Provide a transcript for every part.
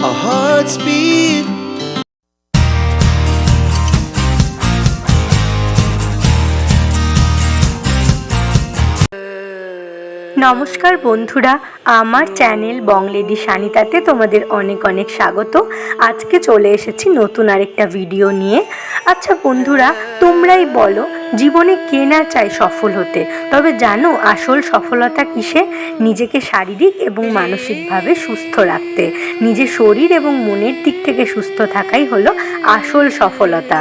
our hearts beat. নমস্কার বন্ধুরা, আমার চ্যানেল বংলেডি সানিতাতে তোমাদের অনেক অনেক স্বাগত। আজকে চলে এসেছি নতুন আরেকটা ভিডিও নিয়ে। আচ্ছা বন্ধুরা, তোমরাই বলো, জীবনে কে না চায় সফল হতে? তবে জানো আসল সফলতা কিসে? নিজেকে শারীরিক এবং মানসিকভাবে সুস্থ রাখতে। নিজের শরীর এবং মনের দিক থেকে সুস্থ থাকাই হলো আসল সফলতা।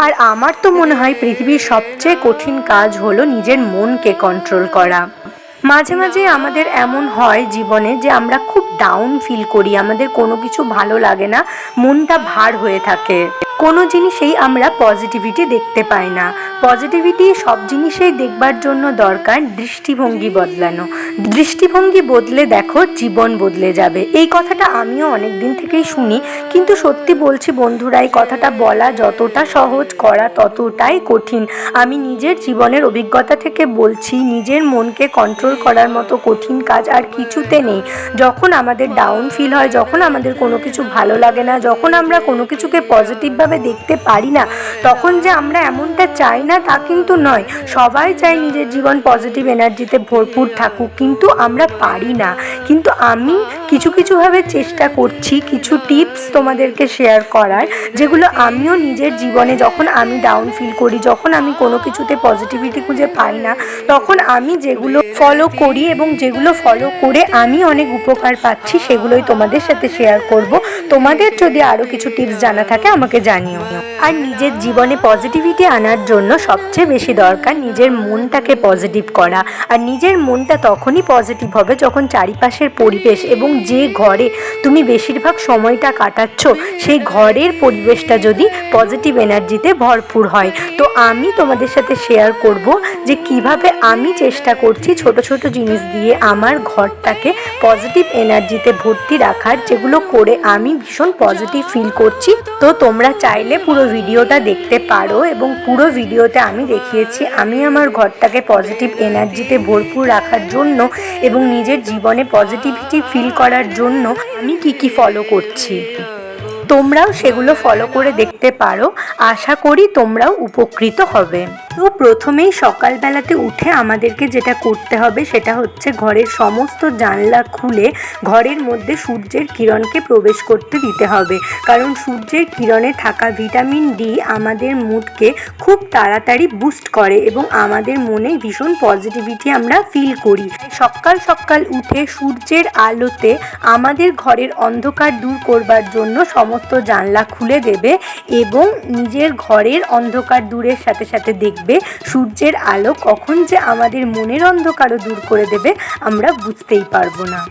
আর আমার তো মনে হয় পৃথিবীর সবচেয়ে কঠিন কাজ হলো নিজের মনকে কন্ট্রোল করা। মাঝে মাঝে আমাদের এমন হয় জীবনে যে আমরা খুব ডাউন ফিল করি, আমাদের কোনো কিছু ভালো লাগে না, মনটা ভার হয়ে থাকে। কোনো জিনিসেই আমরা পজিটিভিটি দেখতে পাই না। পজিটিভিটি সব জিনিসেই দেখবার জন্য দরকার দৃষ্টিভঙ্গি বদলানো। দৃষ্টিভঙ্গি বদলে দেখো, জীবন বদলে যাবে। এই কথাটা আমিও অনেক দিন থেকেই শুনি, কিন্তু সত্যি বলছি বন্ধুরা, এই কথাটা বলা যতটা সহজ, করা ততটাই কঠিন। আমি নিজের জীবনের অভিজ্ঞতা থেকে বলছি, নিজের মনকে কন্ট্রোল করার মতো কঠিন কাজ আর কিছুতে নেই। যখন আমাদের ডাউন ফিল হয়, যখন আমাদের কোনো কিছু ভালো লাগে না, যখন আমরা কোনো কিছুকে পজিটিভভাবে দেখতে পারি না, তখন যে আমরা এমনটা চাই না তা কিন্তু নয়। সবাই চায় নিজের জীবন পজিটিভ এনার্জিতে ভরপুর থাকুক, কিন্তু আমরা পারি না। কিন্তু আমি কিছুভাবে চেষ্টা করছি কিছু টিপস তোমাদেরকে শেয়ার করার, যেগুলো আমিও নিজের জীবনে যখন আমি ডাউন ফিল করি, যখন আমি কোনো কিছুতে পজিটিভিটি খুঁজে পাই না, তখন আমি যেগুলো ফলো করি এবং যেগুলো ফলো করে আমি অনেক উপকার পাচ্ছি, সেগুলোই তোমাদের সাথে শেয়ার করব। তোমাদের যদি আরও কিছু টিপস জানা থাকে আমাকে জানিও। আর নিজের জীবনে পজিটিভিটি আনার জন্য সবচেয়ে বেশি দরকার নিজের মনটাকে পজিটিভ করা। আর নিজের মনটা তখনই পজিটিভ হবে যখন চারিপাশের পরিবেশ এবং যে ঘরে তুমি বেশিরভাগ সময়টা কাটাচ্ছ, সেই ঘরের পরিবেশটা যদি পজিটিভ এনার্জিতে ভরপুর হয়। তো আমি তোমাদের সাথে শেয়ার করব যে কিভাবে আমি চেষ্টা করছি ছোট ছোট জিনিস দিয়ে আমার ঘরটাকে পজিটিভ এনার্জিতে ভর্তি রাখার, যেগুলো করে আমি ভীষণ পজিটিভ ফিল করছি। তো তোমরা চাইলে পুরো ভিডিওটা দেখতে পারো, এবং পুরো ভিডিওতে আমি দেখিয়েছি আমি আমার ঘরটাকে পজিটিভ এনার্জিতে ভরপুর রাখার জন্য এবং নিজের জীবনে পজিটিভিটি ফিল করার জন্য আমি কি ফলো করছি। তোমরাও সেগুলো ফলো করে দেখতে পারো। আশা করি তোমরাও উপকৃত হবে। তো প্রথমেই সকালবেলাতে উঠে আমাদেরকে যেটা করতে হবে সেটা হচ্ছে ঘরের সমস্ত জানলা খুলে ঘরের মধ্যে সূর্যের কিরণকে প্রবেশ করতে দিতে হবে। কারণ সূর্যের কিরণে থাকা ভিটামিন ডি আমাদের মুডকে খুব তাড়াতাড়ি বুস্ট করে এবং আমাদের মনে ভীষণ পজিটিভিটি আমরা ফিল করি। সকাল সকাল উঠে সূর্যের আলোতে আমাদের ঘরের অন্ধকার দূর করবার জন্য সমস্ত জানলা খুলে দেবে এবং নিজের ঘরের অন্ধকার দূরের সাথে সাথে দেখবে সূর্যের আলো কখন যে আমাদের মনের অন্ধকারও দূর করে দেবে আমরা বুঝতেই পারবো না।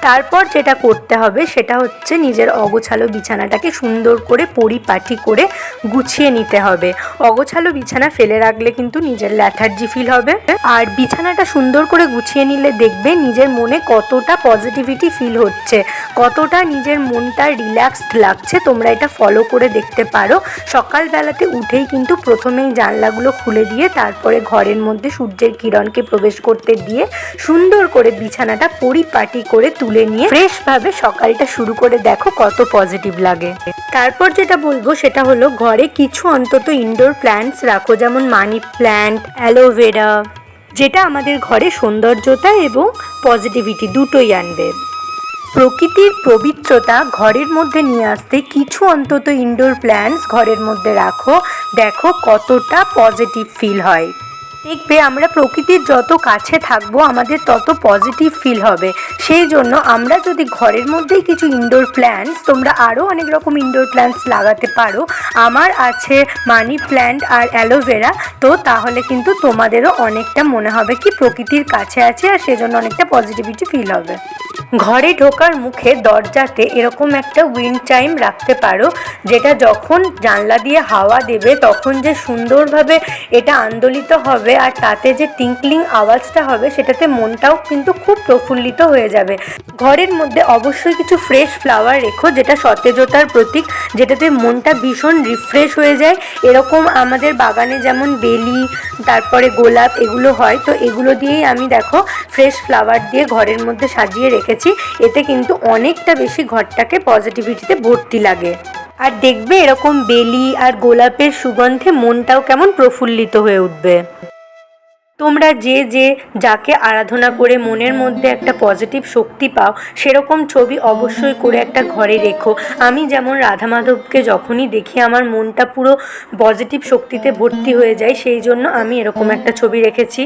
তারপর যেটা করতে হবে সেটা হচ্ছে নিজের অগোছালো বিছানাটাকে সুন্দর করে পরিপাটি করে গুছিয়ে নিতে হবে। অগোছালো বিছানা ফেলে রাখলে কিন্তু নিজের ল্যাথার্জি ফিল হবে। আর বিছানাটা সুন্দর করে গুছিয়ে নিলে দেখবে নিজের মনে কতটা পজিটিভিটি ফিল হচ্ছে, কতটা নিজের মনটা রিল্যাক্সড লাগছে। তোমরা এটা ফলো করে দেখতে পারো। সকালবেলাতে উঠেই কিন্তু প্রথমেই জানলাগুলো খুলে দিয়ে তারপরে ঘরের মধ্যে সূর্যের কিরণকে প্রবেশ করতে দিয়ে সুন্দর করে বিছানাটা পরিপাটি করে তুলে নিয়ে ফ্রেশ ভাবে সকালটা শুরু করে দেখো কত পজিটিভ লাগে। তারপর যেটা বলবো সেটা হলো ঘরে কিছু অন্তত ইনডোর প্ল্যান্টস রাখো, যেমন মানি প্ল্যান্ট, অ্যালোভেরা, যেটা আমাদের ঘরে সৌন্দর্যতা এবং পজিটিভিটি দুটোই আনবে। প্রকৃতির পবিত্রতা ঘরের মধ্যে নিয়ে আসতে কিছু অন্তত ইনডোর প্ল্যান্টস ঘরের মধ্যে রাখো, দেখো কতটা পজিটিভ ফিল হয়। দেখবে আমরা প্রকৃতির যত কাছে থাকবো আমাদের তত পজিটিভ ফিল হবে। সেই জন্য আমরা যদি ঘরের মধ্যেই কিছু ইনডোর প্ল্যান্টস, তোমরা আরও অনেক রকম ইনডোর প্ল্যান্টস লাগাতে পারো। আমার আছে মানি প্ল্যান্ট আর অ্যালোভেরা, তো তাহলে কিন্তু তোমাদেরও অনেকটা মনে হবে কি প্রকৃতির কাছে আছে, আর সেজন্য অনেকটা পজিটিভিটি ফিল হবে। ঘরে ঢোকার মুখে দরজাতে এরকম একটা উইন্ড চাইম রাখতে পারো, যেটা যখন জানলা দিয়ে হাওয়া দেবে তখন যে সুন্দরভাবে এটা আন্দোলিত হবে আর তাতে যে টিঙ্কলিং আওয়াজটা হবে সেটাতে মনটাও কিন্তু খুব প্রফুল্লিত হয়ে যাবে। ঘরের মধ্যে অবশ্যই কিছু ফ্রেশ ফ্লাওয়ার রেখো, যেটা সতেজতার প্রতীক, যেটাতে মনটা ভীষণ রিফ্রেশ হয়ে যায়। এরকম আমাদের বাগানে যেমন বেলি, তারপরে গোলাপ, এগুলো হয়, তো এগুলো দিয়েই আমি দেখো ফ্রেশ ফ্লাওয়ার দিয়ে ঘরের মধ্যে সাজিয়ে রেখে রেখেছি, এতে কিন্তু অনেকটা বেশি ঘরটাকে পজিটিভিটিতে ভর্তি লাগে। আর দেখবে এরকম বেলি আর গোলাপের সুগন্ধে মনটাও কেমন প্রফুল্লিত হয়ে উঠবে। তোমরা যে যাকে আরাধনা করে মনের মধ্যে একটা পজিটিভ শক্তি পাও, সেরকম ছবি অবশ্যই করে একটা ঘরে রেখো। আমি যেমন রাধা মাধবকে যখনই দেখি আমার মনটা পুরো পজিটিভ শক্তিতে ভর্তি হয়ে যায়, সেই জন্য আমি এরকম একটা ছবি রেখেছি।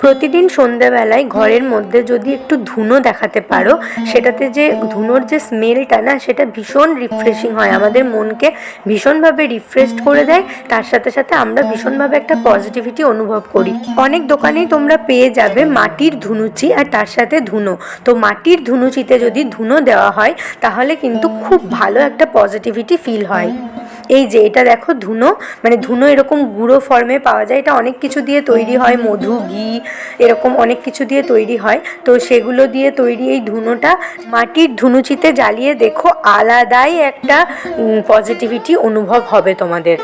প্রতিদিন সন্ধ্যাবেলায় ঘরের মধ্যে যদি একটু ধুনো দেখাতে পারো, সেটাতে যে ধুনোর যে স্মেলটা না, সেটা ভীষণ রিফ্রেশিং হয়, আমাদের মনকে ভীষণভাবে রিফ্রেশ করে দেয়। তার সাথে সাথে আমরা ভীষণভাবে একটা পজিটিভিটি অনুভব করি। অনেক দোকানেই তোমরা পেয়ে যাবে মাটির ধুনুচি আর তার সাথে ধুনো। তো মাটির ধুনুচিতে যদি ধুনো দেওয়া হয় তাহলে কিন্তু খুব ভালো একটা পজিটিভিটি ফিল হয়। এই যে এটা দেখো ধুনো, মানে ধুনো এরকম গুঁড়ো ফর্মে পাওয়া যায়, এটা অনেক কিছু দিয়ে তৈরি হয়, মধু, ঘি, এরকম অনেক কিছু দিয়ে তৈরি হয়। তো সেগুলো দিয়ে তৈরি এই ধুনোটা মাটির ধুনুচিতে জ্বালিয়ে দেখো, আলাদাই একটা পজিটিভিটি অনুভব হবে তোমাদের।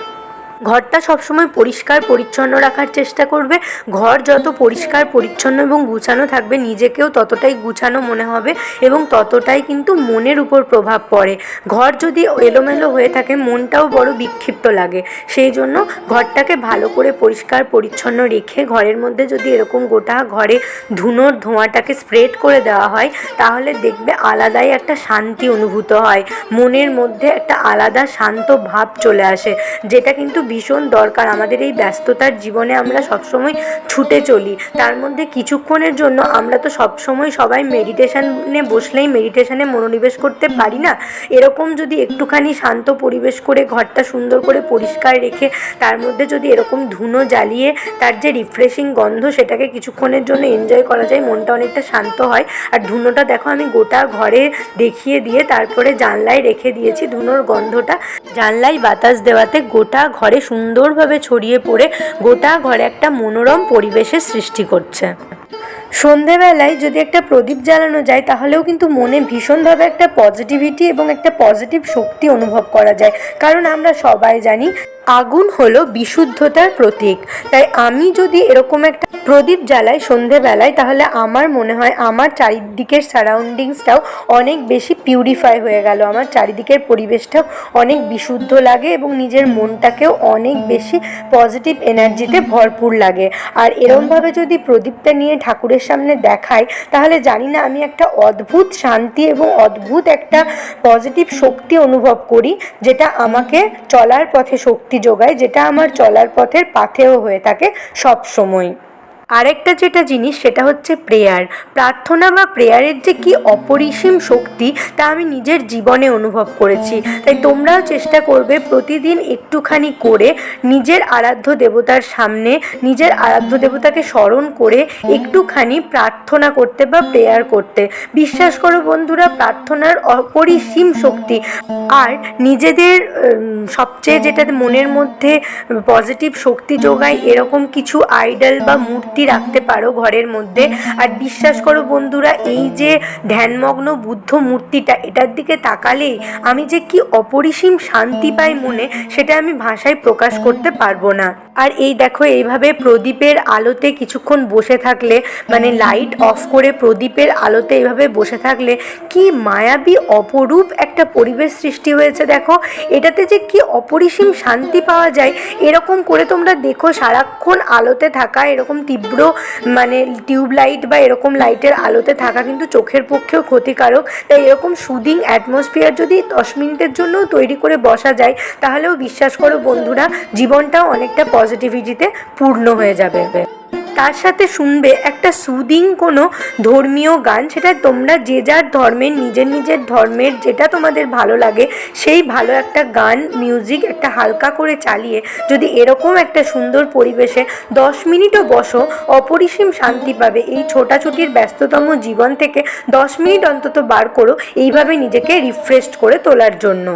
ঘরটা সবসময় পরিষ্কার পরিচ্ছন্ন রাখার চেষ্টা করবে। ঘর যত পরিষ্কার পরিচ্ছন্ন এবং গুছানো থাকবে, নিজেকেও ততটাই গুছানো মনে হবে এবং ততটাই কিন্তু মনের উপর প্রভাব পড়ে। ঘর যদি এলোমেলো হয়ে থাকে মনটাও বড় বিক্ষিপ্ত লাগে। সেই জন্য ঘরটাকে ভালো করে পরিষ্কার পরিচ্ছন্ন রেখে ঘরের মধ্যে যদি এরকম গোটা ঘরে ধুনোর ধোঁয়াটাকে স্প্রেড করে দেওয়া হয়, তাহলে দেখবে আলাদাই একটা শান্তি অনুভূত হয়, মনের মধ্যে একটা আলাদা শান্ত ভাব চলে আসে, যেটা কিন্তু ভীষণ দরকার। আমাদের এই ব্যস্ততার জীবনে আমরা সবসময় ছুটে চলি, তার মধ্যে কিছুক্ষণের জন্য আমরা তো সবসময় সবাই মেডিটেশনে বসলেই মেডিটেশনে মনোনিবেশ করতে পারি না। এরকম যদি একটুখানি শান্ত পরিবেশ করে ঘরটা সুন্দর করে পরিষ্কার রেখে তার মধ্যে যদি এরকম ধুনো জ্বালিয়ে তার যে রিফ্রেশিং গন্ধ সেটাকে কিছুক্ষণের জন্য এনজয় করা যায়, মনটা অনেকটা শান্ত হয়। আর ধুনোটা দেখো আমি গোটা ঘরে দেখিয়ে দিয়ে তারপরে জানলায় রেখে দিয়েছি। ধুনোর গন্ধটা জানলায় বাতাস দেওয়াতে গোটা ঘরে সুন্দরভাবে ছড়িয়ে পড়ে গোটা ঘরে একটা মনোরম পরিবেশের সৃষ্টি করছে। সন্ধেবেলায় যদি একটা প্রদীপ জ্বালানো যায় তাহলেও কিন্তু মনে ভীষণভাবে একটা পজিটিভিটি এবং একটা পজিটিভ শক্তি অনুভব করা যায়, কারণ আমরা সবাই জানি আগুন হলো বিশুদ্ধতার প্রতীক। তাই আমি যদি এরকম একটা প্রদীপ জ্বালাই সন্ধেবেলায়, তাহলে আমার মনে হয় আমার চারিদিকের সারাউন্ডিংসটাও অনেক বেশি পিউরিফাই হয়ে গেল, আমার চারিদিকের পরিবেশটাও অনেক বিশুদ্ধ লাগে এবং নিজের মনটাকেও অনেক বেশি পজিটিভ এনার্জিতে ভরপুর লাগে। আর এরমভাবে যদি প্রদীপটা নিয়ে ঠাকুরের সামনে দেখাই, তাহলে জানি না আমি একটা অদ্ভুত শান্তি এবং অদ্ভুত একটা পজিটিভ শক্তি অনুভব করি, যেটা আমাকে চলার পথে শক্তি যোগায়, যেটা আমার চলার পথের পাথেয় হয়ে থাকে সব সময়। আরেকটা যেটা জিনিস সেটা হচ্ছে প্রেয়ার। প্রার্থনা বা প্রেয়ারের যে কি অপরিসীম শক্তি তা আমি নিজের জীবনে অনুভব করেছি। তাই তোমরাও চেষ্টা করবে প্রতিদিন একটুখানি করে নিজের আরাধ্য দেবতার সামনে নিজের আরাধ্য দেবতাকে স্মরণ করে একটুখানি প্রার্থনা করতে বা প্রেয়ার করতে। বিশ্বাস করো বন্ধুরা, প্রার্থনার অপরিসীম শক্তি। আর নিজেদের সবচেয়ে যেটা মনের মধ্যে পজিটিভ শক্তি যোগায় এরকম কিছু আইডল বা মূর্তি রাখতে পারো ঘরের মধ্যে। আর বিশ্বাস করো বন্ধুরা, এই যে ধ্যানমগ্ন বুদ্ধ মূর্তিটা, এটার দিকে তাকালেই আমি যে কি অপরিসীম শান্তি পাই মনে, সেটা আমি ভাষায় প্রকাশ করতে পারবো না। আর এই দেখো এইভাবে প্রদীপের আলোতে কিছুক্ষণ বসে থাকলে, মানে লাইট অফ করে প্রদীপের আলোতে এইভাবে বসে থাকলে কি মায়াবী অপরূপ একটা পরিবেশ সৃষ্টি হয়েছে। দেখো এটাতে যে কি অপরিসীম শান্তি পাওয়া যায়। এরকম করে তোমরা দেখো, সারাক্ষণ আলোতে থাকা এরকম তীব্র মানে টিউবলাইট বা এরকম লাইটের আলোতে থাকা কিন্তু চোখের পক্ষেও ক্ষতিকারক। তাই এরকম সুদিং অ্যাটমসফিয়ার যদি 10 মিনিটের জন্যও তৈরি করে বসা যায়, তাহলেও বিশ্বাস করো বন্ধুরা, জীবনটাও অনেকটা পজিটিভিটিতে পূর্ণ হয়ে যাবে। তার সাথে শুনবে একটা সুদিং কোনো ধর্মীয় গান, সেটা তোমরা যে যার ধর্মের নিজের নিজের ধর্মের যেটা তোমাদের ভালো লাগে সেই ভালো একটা গান মিউজিক একটা হালকা করে চালিয়ে যদি এরকম একটা সুন্দর পরিবেশে 10 মিনিটও বসো, অপরিসীম শান্তি পাবে। এই ছোটাছুটির ব্যস্ততম জীবন থেকে 10 মিনিট অন্তত বার করো এইভাবে নিজেকে রিফ্রেশ করে তোলার জন্য।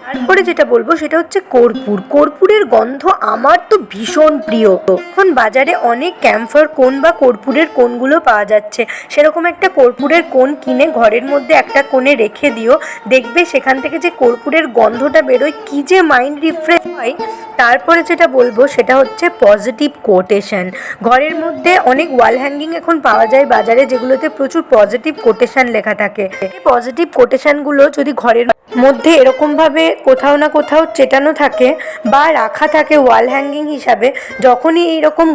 তারপরে যেটা বলবো সেটা হচ্ছে কর্পূর। কর্পূরের গন্ধ আমার তো ভীষণ প্রিয়। এখন বাজারে অনেক ক্যাম্ফর কোন বা কর্পূরের কোনগুলো পাওয়া যাচ্ছে, সেরকম একটা কর্পূরের কোন কিনে ঘরের মধ্যে একটা কোণে রেখে দিও, দেখবে সেখান থেকে যে কর্পূরের গন্ধটা বেরোয় কি যে মাইন্ড রিফ্রেশ হয়। তারপরে যেটা বলবো সেটা হচ্ছে পজিটিভ কোটেশন। ঘরের মধ্যে অনেক ওয়াল হ্যাঙ্গিং এখন পাওয়া যায় বাজারে, যেগুলোতে প্রচুর পজিটিভ কোটেশন লেখা থাকে। এই পজিটিভ কোটেশনগুলো যদি ঘরের মধ্যে এরকমভাবে কোথাও না কোথাও চেটানো থাকে বা রাখা থাকে ওয়াল হ্যাঙ্গিং হিসাবে, যখনই এইরকম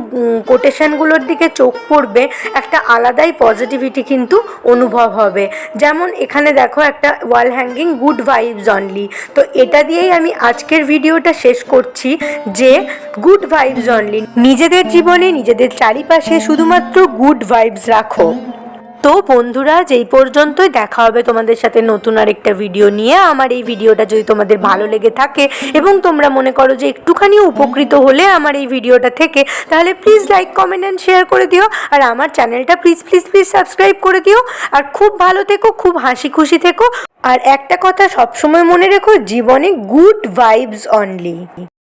কোটেশনগুলোর দিকে চোখ পড়বে একটা আলাদাই পজিটিভিটি কিন্তু অনুভব হবে। যেমন এখানে দেখো একটা wall hanging good vibes only. তো এটা দিয়েই আমি আজকের ভিডিওটা শেষ করছি যে গুড ভাইবস অনলি। নিজেদের জীবনে নিজেদের চারিপাশে শুধুমাত্র গুড ভাইবস রাখো। তো বন্ধুরা, যেই পর্যন্তই, দেখা হবে তোমাদের সাথে নতুন আরেকটা ভিডিও নিয়ে। আমার এই ভিডিওটা যদি তোমাদের ভালো লেগে থাকে এবং তোমরা মনে করো যে একটুখানি উপকৃত হলে আমার এই ভিডিওটা থেকে, তাহলে please like comment and share করে দিও। আর আমার চ্যানেলটা প্লিজ প্লিজ প্লিজ সাবস্ক্রাইব করে দিও। আর খুব ভালো থেকো, খুব হাসি খুশি থেকো। আর একটা কথা সবসময় মনে রেখো, জীবনে গুড ভাইবস অনলি।